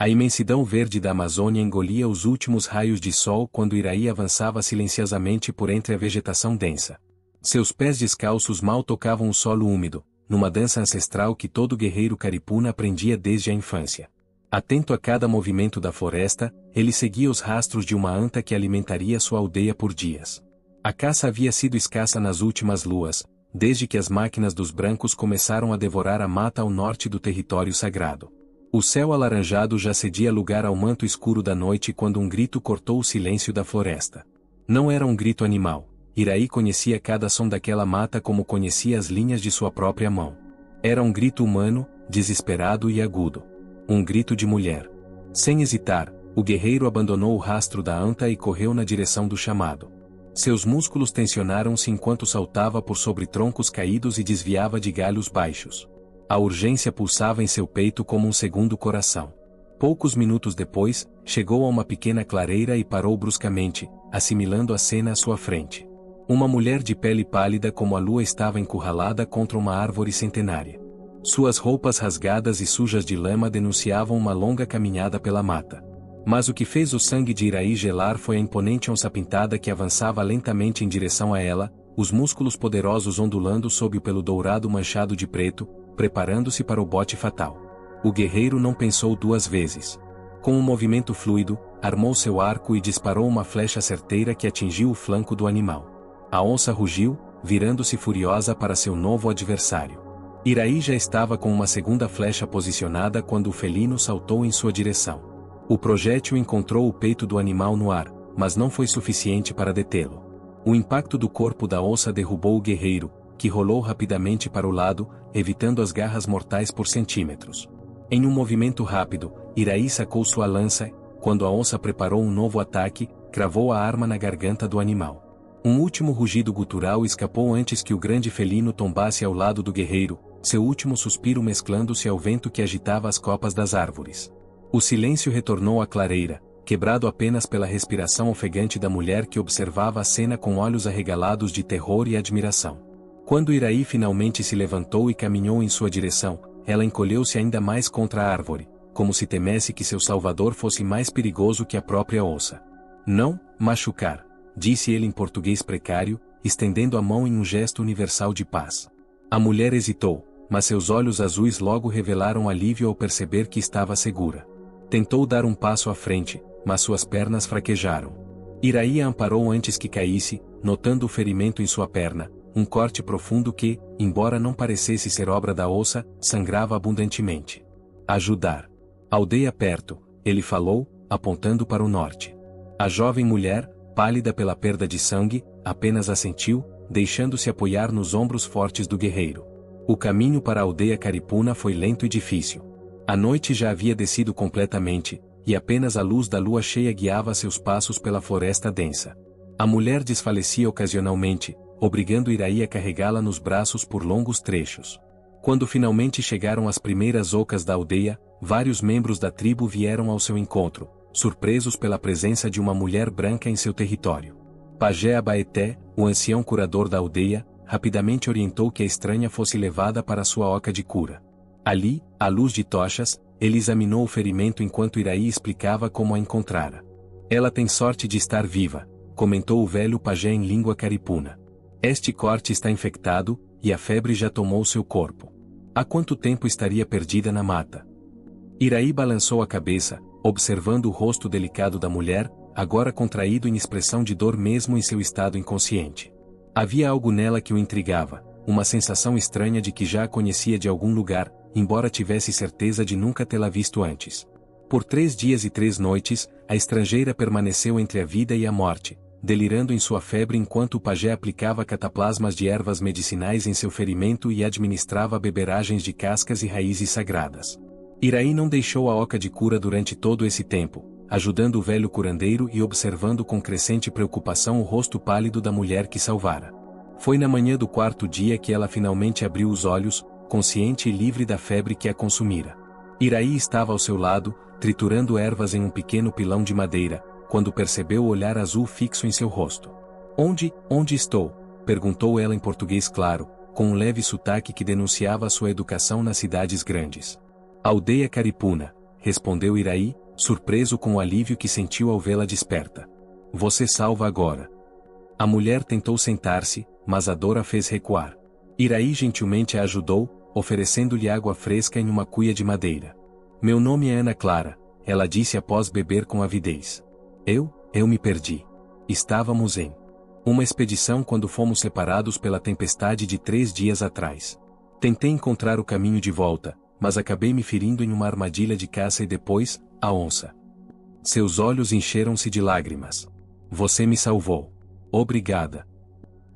A imensidão verde da Amazônia engolia os últimos raios de sol quando Iraí avançava silenciosamente por entre a vegetação densa. Seus pés descalços mal tocavam o solo úmido, numa dança ancestral que todo guerreiro caripuna aprendia desde a infância. Atento a cada movimento da floresta, ele seguia os rastros de uma anta que alimentaria sua aldeia por dias. A caça havia sido escassa nas últimas luas, desde que as máquinas dos brancos começaram a devorar a mata ao norte do território sagrado. O céu alaranjado já cedia lugar ao manto escuro da noite quando um grito cortou o silêncio da floresta. Não era um grito animal. Iraí conhecia cada som daquela mata como conhecia as linhas de sua própria mão. Era um grito humano, desesperado e agudo. Um grito de mulher. Sem hesitar, o guerreiro abandonou o rastro da anta e correu na direção do chamado. Seus músculos tensionaram-se enquanto saltava por sobre troncos caídos e desviava de galhos baixos. A urgência pulsava em seu peito como um segundo coração. Poucos minutos depois, chegou a uma pequena clareira e parou bruscamente, assimilando a cena à sua frente. Uma mulher de pele pálida como a lua estava encurralada contra uma árvore centenária. Suas roupas rasgadas e sujas de lama denunciavam uma longa caminhada pela mata. Mas o que fez o sangue de Iraí gelar foi a imponente onça pintada que avançava lentamente em direção a ela, os músculos poderosos ondulando sob o pelo dourado manchado de preto, preparando-se para o bote fatal. O guerreiro não pensou duas vezes. Com um movimento fluido, armou seu arco e disparou uma flecha certeira que atingiu o flanco do animal. A onça rugiu, virando-se furiosa para seu novo adversário. Iraí já estava com uma segunda flecha posicionada quando o felino saltou em sua direção. O projétil encontrou o peito do animal no ar, mas não foi suficiente para detê-lo. O impacto do corpo da onça derrubou o guerreiro, que rolou rapidamente para o lado, evitando as garras mortais por centímetros. Em um movimento rápido, Iraí sacou sua lança, quando a onça preparou um novo ataque, cravou a arma na garganta do animal. Um último rugido gutural escapou antes que o grande felino tombasse ao lado do guerreiro, seu último suspiro mesclando-se ao vento que agitava as copas das árvores. O silêncio retornou à clareira, quebrado apenas pela respiração ofegante da mulher que observava a cena com olhos arregalados de terror e admiração. Quando Iraí finalmente se levantou e caminhou em sua direção, ela encolheu-se ainda mais contra a árvore, como se temesse que seu salvador fosse mais perigoso que a própria onça. Não, machucar, disse ele em português precário, estendendo a mão em um gesto universal de paz. A mulher hesitou, mas seus olhos azuis logo revelaram alívio ao perceber que estava segura. Tentou dar um passo à frente, mas suas pernas fraquejaram. Iraí a amparou antes que caísse, notando o ferimento em sua perna, um corte profundo que, embora não parecesse ser obra da onça, sangrava abundantemente. Ajudar. Aldeia perto, ele falou, apontando para o norte. A jovem mulher, pálida pela perda de sangue, apenas assentiu, deixando-se apoiar nos ombros fortes do guerreiro. O caminho para a aldeia caripuna foi lento e difícil. A noite já havia descido completamente, e apenas a luz da lua cheia guiava seus passos pela floresta densa. A mulher desfalecia ocasionalmente, obrigando Iraí a carregá-la nos braços por longos trechos. Quando finalmente chegaram as primeiras ocas da aldeia, vários membros da tribo vieram ao seu encontro, surpresos pela presença de uma mulher branca em seu território. Pajé Abaeté, o ancião curador da aldeia, rapidamente orientou que a estranha fosse levada para sua oca de cura. Ali, à luz de tochas, ele examinou o ferimento enquanto Iraí explicava como a encontrara. Ela tem sorte de estar viva, comentou o velho pajé em língua caripuna. Este corte está infectado, e a febre já tomou seu corpo. Há quanto tempo estaria perdida na mata? Iraí balançou a cabeça, observando o rosto delicado da mulher, agora contraído em expressão de dor mesmo em seu estado inconsciente. Havia algo nela que o intrigava, uma sensação estranha de que já a conhecia de algum lugar, embora tivesse certeza de nunca tê-la visto antes. Por 3 dias e 3 noites, a estrangeira permaneceu entre a vida e a morte, delirando em sua febre enquanto o pajé aplicava cataplasmas de ervas medicinais em seu ferimento e administrava beberagens de cascas e raízes sagradas. Iraí não deixou a oca de cura durante todo esse tempo, ajudando o velho curandeiro e observando com crescente preocupação o rosto pálido da mulher que salvara. Foi na manhã do 4º dia que ela finalmente abriu os olhos, consciente e livre da febre que a consumira. Iraí estava ao seu lado, triturando ervas em um pequeno pilão de madeira, quando percebeu o olhar azul fixo em seu rosto. Onde estou? Perguntou ela em português claro, com um leve sotaque que denunciava sua educação nas cidades grandes. Aldeia Caripuna, respondeu Iraí, surpreso com o alívio que sentiu ao vê-la desperta. Você salva agora. A mulher tentou sentar-se, mas a dor a fez recuar. Iraí gentilmente a ajudou, oferecendo-lhe água fresca em uma cuia de madeira. Meu nome é Ana Clara, ela disse após beber com avidez. Eu me perdi. Estávamos em uma expedição quando fomos separados pela tempestade de 3 dias atrás. Tentei encontrar o caminho de volta, mas acabei me ferindo em uma armadilha de caça e depois, a onça. Seus olhos encheram-se de lágrimas. Você me salvou. Obrigada.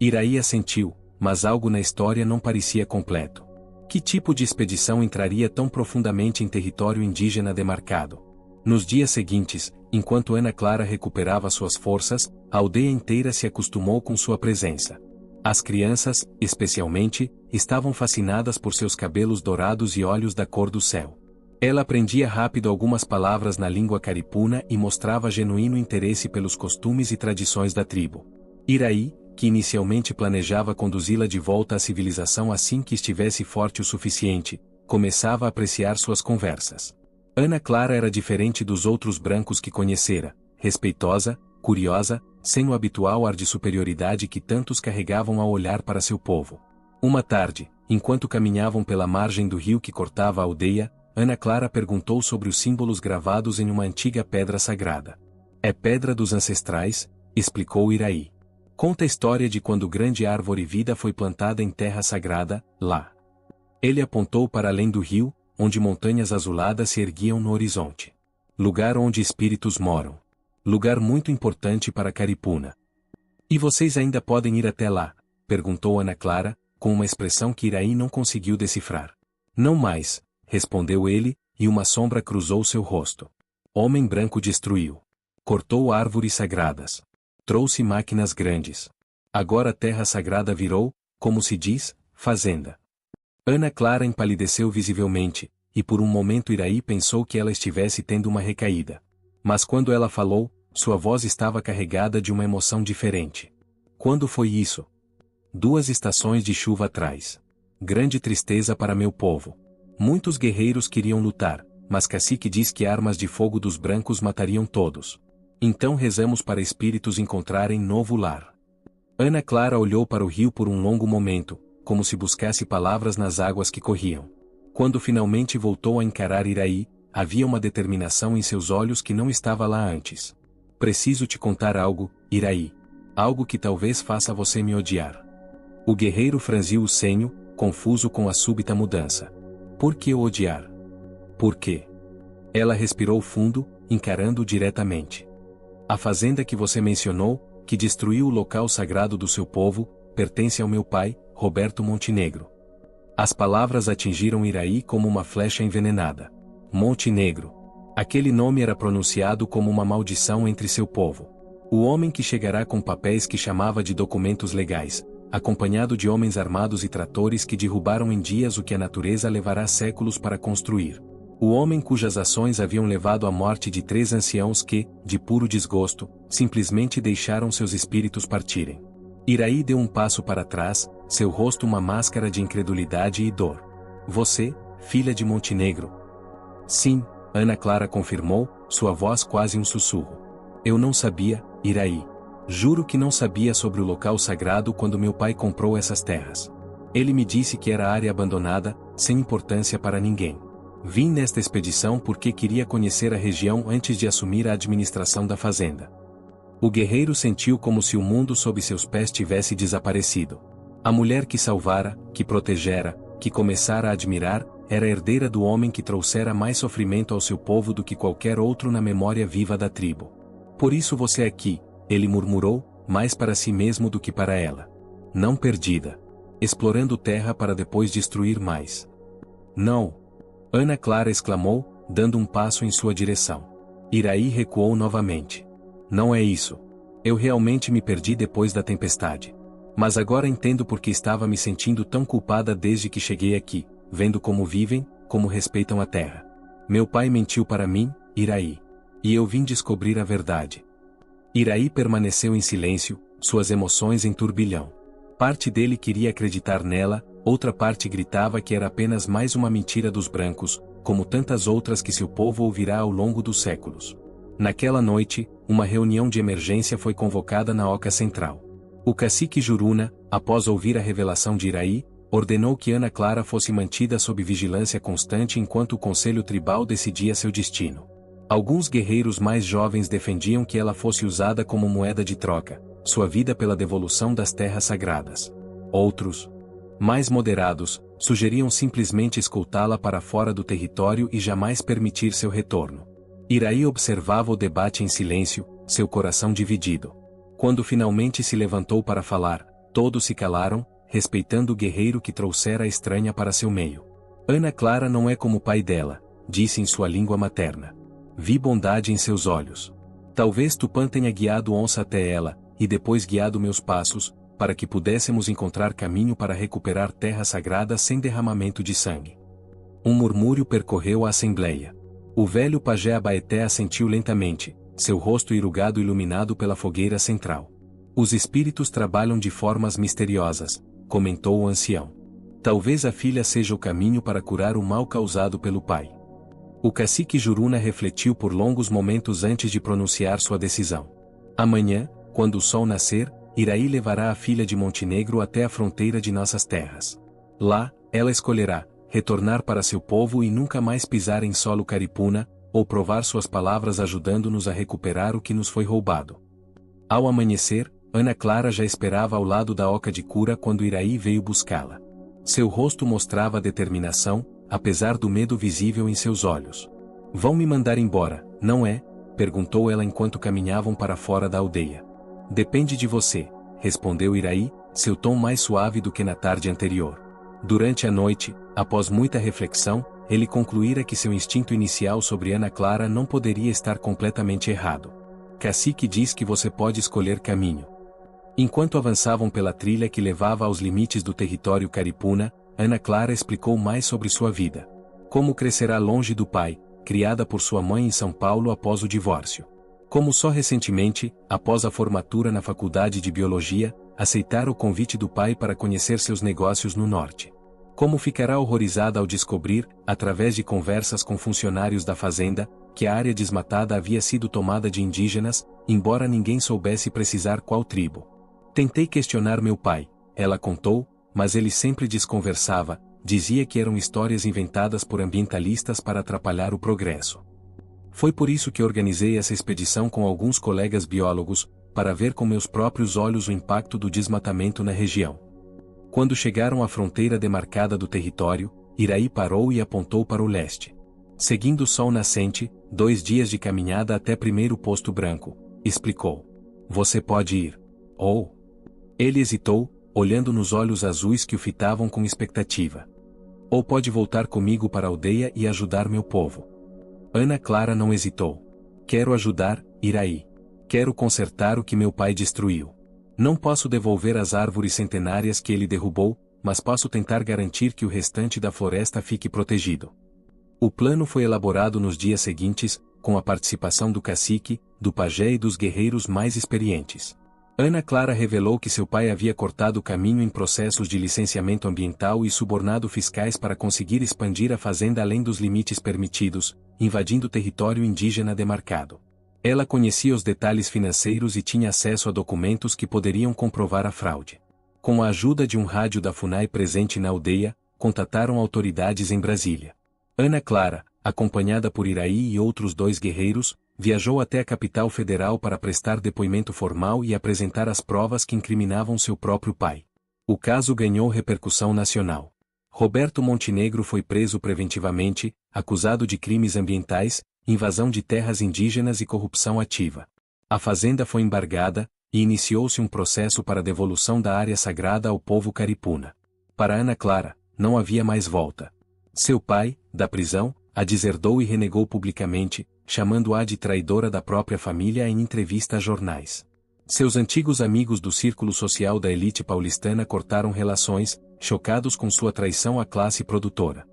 Iraí assentiu, mas algo na história não parecia completo. Que tipo de expedição entraria tão profundamente em território indígena demarcado? Nos dias seguintes, enquanto Ana Clara recuperava suas forças, a aldeia inteira se acostumou com sua presença. As crianças, especialmente, estavam fascinadas por seus cabelos dourados e olhos da cor do céu. Ela aprendia rápido algumas palavras na língua caripuna e mostrava genuíno interesse pelos costumes e tradições da tribo. Iraí, que inicialmente planejava conduzi-la de volta à civilização assim que estivesse forte o suficiente, começava a apreciar suas conversas. Ana Clara era diferente dos outros brancos que conhecera, respeitosa, curiosa, sem o habitual ar de superioridade que tantos carregavam ao olhar para seu povo. Uma tarde, enquanto caminhavam pela margem do rio que cortava a aldeia, Ana Clara perguntou sobre os símbolos gravados em uma antiga pedra sagrada. É pedra dos ancestrais, explicou Iraí. Conta a história de quando grande árvore vida foi plantada em terra sagrada, lá. Ele apontou para além do rio, onde montanhas azuladas se erguiam no horizonte. Lugar onde espíritos moram. Lugar muito importante para Caripuna. E vocês ainda podem ir até lá? Perguntou Ana Clara, com uma expressão que Iraí não conseguiu decifrar. Não mais, respondeu ele, e uma sombra cruzou seu rosto. Homem branco destruiu. Cortou árvores sagradas. Trouxe máquinas grandes. Agora a terra sagrada virou, como se diz, fazenda. Ana Clara empalideceu visivelmente, e por um momento Iraí pensou que ela estivesse tendo uma recaída. Mas quando ela falou, sua voz estava carregada de uma emoção diferente. Quando foi isso? 2 estações de chuva atrás. Grande tristeza para meu povo. Muitos guerreiros queriam lutar, mas Cacique diz que armas de fogo dos brancos matariam todos. Então rezamos para espíritos encontrarem novo lar. Ana Clara olhou para o rio por um longo momento, como se buscasse palavras nas águas que corriam. Quando finalmente voltou a encarar Iraí, havia uma determinação em seus olhos que não estava lá antes. Preciso te contar algo, Iraí. Algo que talvez faça você me odiar. O guerreiro franziu o senho, confuso com a súbita mudança. Por que o odiar? Por quê? Ela respirou fundo, encarando-o diretamente. A fazenda que você mencionou, que destruiu o local sagrado do seu povo, pertence ao meu pai, Roberto Montenegro. As palavras atingiram Iraí como uma flecha envenenada. Montenegro. Aquele nome era pronunciado como uma maldição entre seu povo. O homem que chegará com papéis que chamava de documentos legais, acompanhado de homens armados e tratores que derrubaram em dias o que a natureza levará séculos para construir. O homem cujas ações haviam levado à morte de 3 anciãos que, de puro desgosto, simplesmente deixaram seus espíritos partirem. Iraí deu um passo para trás, seu rosto uma máscara de incredulidade e dor. Você, filha de Montenegro? Sim, Ana Clara confirmou, sua voz quase um sussurro. Eu não sabia, Iraí. Juro que não sabia sobre o local sagrado quando meu pai comprou essas terras. Ele me disse que era área abandonada, sem importância para ninguém. Vim nesta expedição porque queria conhecer a região antes de assumir a administração da fazenda. O guerreiro sentiu como se o mundo sob seus pés tivesse desaparecido. A mulher que salvara, que protegera, que começara a admirar, era a herdeira do homem que trouxera mais sofrimento ao seu povo do que qualquer outro na memória viva da tribo. Por isso você aqui, ele murmurou, mais para si mesmo do que para ela. Não perdida. Explorando terra para depois destruir mais. Não! Ana Clara exclamou, dando um passo em sua direção. Iraí recuou novamente. Não é isso. Eu realmente me perdi depois da tempestade. Mas agora entendo por que estava me sentindo tão culpada desde que cheguei aqui, vendo como vivem, como respeitam a terra. Meu pai mentiu para mim, Iraí. E eu vim descobrir a verdade. Iraí permaneceu em silêncio, suas emoções em turbilhão. Parte dele queria acreditar nela, outra parte gritava que era apenas mais uma mentira dos brancos, como tantas outras que seu povo ouvirá ao longo dos séculos. Naquela noite, uma reunião de emergência foi convocada na Oca Central. O cacique Juruna, após ouvir a revelação de Iraí, ordenou que Ana Clara fosse mantida sob vigilância constante enquanto o conselho tribal decidia seu destino. Alguns guerreiros mais jovens defendiam que ela fosse usada como moeda de troca, sua vida pela devolução das terras sagradas. Outros, mais moderados, sugeriam simplesmente escoltá-la para fora do território e jamais permitir seu retorno. Iraí observava o debate em silêncio, seu coração dividido. Quando finalmente se levantou para falar, todos se calaram, respeitando o guerreiro que trouxera a estranha para seu meio. Ana Clara não é como o pai dela, disse em sua língua materna. Vi bondade em seus olhos. Talvez Tupã tenha guiado Onça até ela, e depois guiado meus passos, para que pudéssemos encontrar caminho para recuperar terra sagrada sem derramamento de sangue. Um murmúrio percorreu a assembleia. O velho pajé Abaeté assentiu lentamente, seu rosto enrugado iluminado pela fogueira central. Os espíritos trabalham de formas misteriosas, comentou o ancião. Talvez a filha seja o caminho para curar o mal causado pelo pai. O cacique Juruna refletiu por longos momentos antes de pronunciar sua decisão. Amanhã, quando o sol nascer, Iraí levará a filha de Montenegro até a fronteira de nossas terras. Lá, ela escolherá retornar para seu povo e nunca mais pisar em solo caripuna, ou provar suas palavras ajudando-nos a recuperar o que nos foi roubado. Ao amanhecer, Ana Clara já esperava ao lado da oca de cura quando Iraí veio buscá-la. Seu rosto mostrava determinação, apesar do medo visível em seus olhos. Vão me mandar embora, não é? Perguntou ela enquanto caminhavam para fora da aldeia. Depende de você, respondeu Iraí, seu tom mais suave do que na tarde anterior. Durante a noite, após muita reflexão, ele concluíra que seu instinto inicial sobre Ana Clara não poderia estar completamente errado. Cacique diz que você pode escolher caminho. Enquanto avançavam pela trilha que levava aos limites do território caripuna, Ana Clara explicou mais sobre sua vida. Como crescerá longe do pai, criada por sua mãe em São Paulo após o divórcio. Como só recentemente, após a formatura na Faculdade de Biologia, aceitara o convite do pai para conhecer seus negócios no norte. Como ficará horrorizada ao descobrir, através de conversas com funcionários da fazenda, que a área desmatada havia sido tomada de indígenas, embora ninguém soubesse precisar qual tribo. Tentei questionar meu pai, ela contou, mas ele sempre desconversava, dizia que eram histórias inventadas por ambientalistas para atrapalhar o progresso. Foi por isso que organizei essa expedição com alguns colegas biólogos, para ver com meus próprios olhos o impacto do desmatamento na região. Quando chegaram à fronteira demarcada do território, Iraí parou e apontou para o leste. Seguindo o sol nascente, 2 dias de caminhada até primeiro posto branco, explicou. Você pode ir. Ou... Ele hesitou, olhando nos olhos azuis que o fitavam com expectativa. Ou pode voltar comigo para a aldeia e ajudar meu povo. Ana Clara não hesitou. Quero ajudar, Iraí. Quero consertar o que meu pai destruiu. Não posso devolver as árvores centenárias que ele derrubou, mas posso tentar garantir que o restante da floresta fique protegido. O plano foi elaborado nos dias seguintes, com a participação do cacique, do pajé e dos guerreiros mais experientes. Ana Clara revelou que seu pai havia cortado o caminho em processos de licenciamento ambiental e subornado fiscais para conseguir expandir a fazenda além dos limites permitidos, invadindo território indígena demarcado. Ela conhecia os detalhes financeiros e tinha acesso a documentos que poderiam comprovar a fraude. Com a ajuda de um rádio da FUNAI presente na aldeia, contataram autoridades em Brasília. Ana Clara, acompanhada por Iraí e outros 2 guerreiros, viajou até a capital federal para prestar depoimento formal e apresentar as provas que incriminavam seu próprio pai. O caso ganhou repercussão nacional. Roberto Montenegro foi preso preventivamente, acusado de crimes ambientais, invasão de terras indígenas e corrupção ativa. A fazenda foi embargada, e iniciou-se um processo para a devolução da área sagrada ao povo caripuna. Para Ana Clara, não havia mais volta. Seu pai, da prisão, a deserdou e renegou publicamente, chamando-a de traidora da própria família em entrevista a jornais. Seus antigos amigos do círculo social da elite paulistana cortaram relações, chocados com sua traição à classe produtora.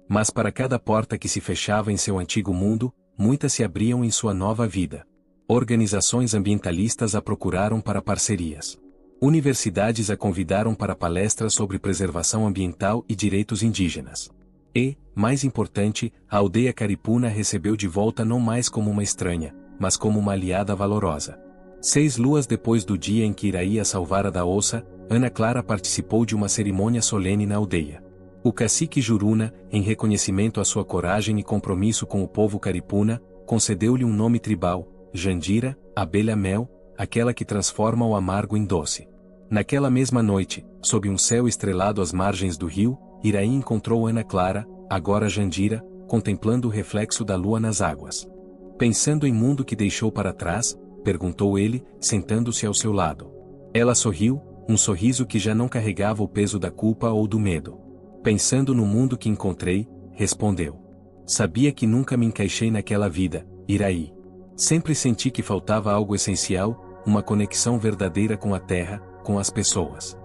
Mas para cada porta que se fechava em seu antigo mundo, muitas se abriam em sua nova vida. Organizações ambientalistas a procuraram para parcerias. Universidades a convidaram para palestras sobre preservação ambiental e direitos indígenas. E, mais importante, a aldeia caripuna a recebeu de volta não mais como uma estranha, mas como uma aliada valorosa. 6 luas depois do dia em que Iraí a salvara da onça, Ana Clara participou de uma cerimônia solene na aldeia. O cacique Juruna, em reconhecimento à sua coragem e compromisso com o povo caripuna, concedeu-lhe um nome tribal, Jandira, abelha-mel, aquela que transforma o amargo em doce. Naquela mesma noite, sob um céu estrelado às margens do rio, Iraí encontrou Ana Clara, agora Jandira, contemplando o reflexo da lua nas águas. Pensando em mundo que deixou para trás, perguntou ele, sentando-se ao seu lado. Ela sorriu, um sorriso que já não carregava o peso da culpa ou do medo. Pensando no mundo que encontrei, respondeu. Sabia que nunca me encaixei naquela vida, Iraí. Sempre senti que faltava algo essencial, uma conexão verdadeira com a terra, com as pessoas.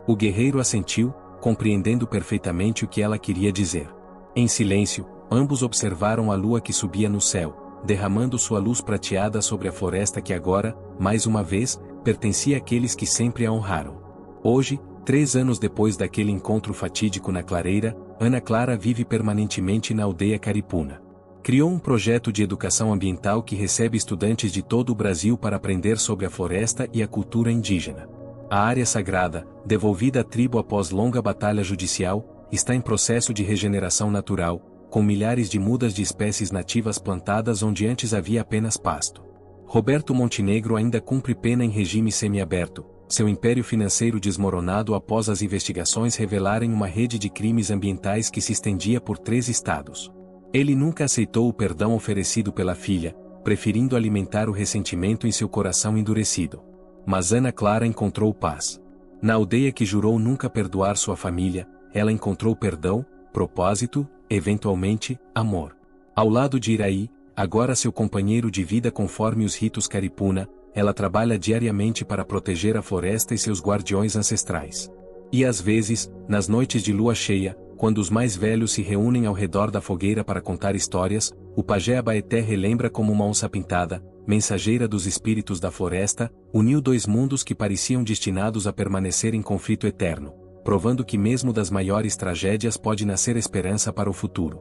O guerreiro assentiu, compreendendo perfeitamente o que ela queria dizer. Em silêncio, ambos observaram a lua que subia no céu, derramando sua luz prateada sobre a floresta que agora, mais uma vez, pertencia àqueles que sempre a honraram. Hoje, 3 anos depois daquele encontro fatídico na clareira, Ana Clara vive permanentemente na aldeia caripuna. Criou um projeto de educação ambiental que recebe estudantes de todo o Brasil para aprender sobre a floresta e a cultura indígena. A área sagrada, devolvida à tribo após longa batalha judicial, está em processo de regeneração natural, com milhares de mudas de espécies nativas plantadas onde antes havia apenas pasto. Roberto Montenegro ainda cumpre pena em regime semiaberto, seu império financeiro desmoronado após as investigações revelarem uma rede de crimes ambientais que se estendia por 3 estados. Ele nunca aceitou o perdão oferecido pela filha, preferindo alimentar o ressentimento em seu coração endurecido. Mas Ana Clara encontrou paz. Na aldeia que jurou nunca perdoar sua família, ela encontrou perdão, propósito, eventualmente, amor. Ao lado de Iraí, agora seu companheiro de vida conforme os ritos caripuna, ela trabalha diariamente para proteger a floresta e seus guardiões ancestrais. E às vezes, nas noites de lua cheia, quando os mais velhos se reúnem ao redor da fogueira para contar histórias, o pajé Abaeté relembra como uma onça pintada, mensageira dos espíritos da floresta, uniu 2 mundos que pareciam destinados a permanecer em conflito eterno, provando que mesmo das maiores tragédias pode nascer esperança para o futuro.